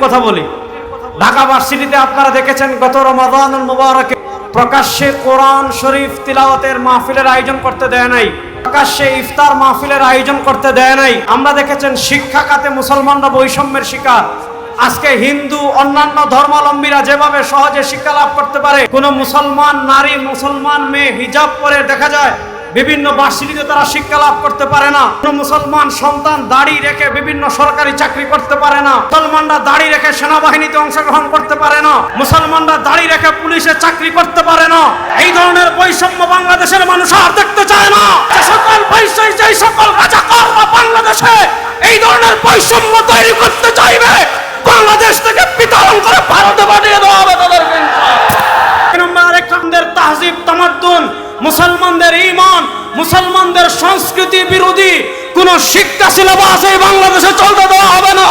কথা বলি, ঢাকা ভার্সিটিতে আপনারা দেখেছেন গত রমাদানুল মুবারকে প্রকাশ্যে কোরআন শরীফ তিলাওয়াতের মাহফিলের আয়োজন করতে দেয় নাই, প্রকাশ্যে ইফতার মাহফিলের আয়োজন করতে দেয় নাই। আমরা দেখেছেন শিক্ষা খাতে মুসলমানরা বৈষম্যের শিকার। আজকে হিন্দু অন্যান্য ধর্মাবলম্বীরা যেভাবে সহজে শিক্ষা লাভ করতে পারে, কোন মুসলমান নারী মুসলমান মেয়ে হিজাব পরে দেখা যায় বিভিন্ন ভার্সিটিতে তারা শিক্ষা লাভ করতে পারে না। কোন মুসলমান সন্তান দাড়ি রেখে বিভিন্ন সরকারি চাকরি করতে পারে না। মুসলমানরা দাড়ি রেখে সেনাবাহিনীতে অংশগ্রহণ করতে পারে না। মুসলমানরা দাড়ি রেখে পুলিশে চাকরি করতে পারে না। এই ধরনের বৈষম্য বাংলাদেশের মানুষ আর দেখতে চায় না। যে সকল বৈষম্য, যে সকল রাজাকাররা বাংলাদেশে এই ধরনের বৈষম্য তৈরি করতে চাইবে, বাংলাদেশ থেকে বিতরণ করে ভারতে পাঠিয়ে দেওয়া হবে তাদেরকে। তাহজিব তামাদ্দুন, মুসলমানদের ঈমান, মুসলমানদের সংস্কৃতি বিরোধী কোন শিক্ষা সিলেবাস এই বাংলাদেশে চলতে দেওয়া হবে না।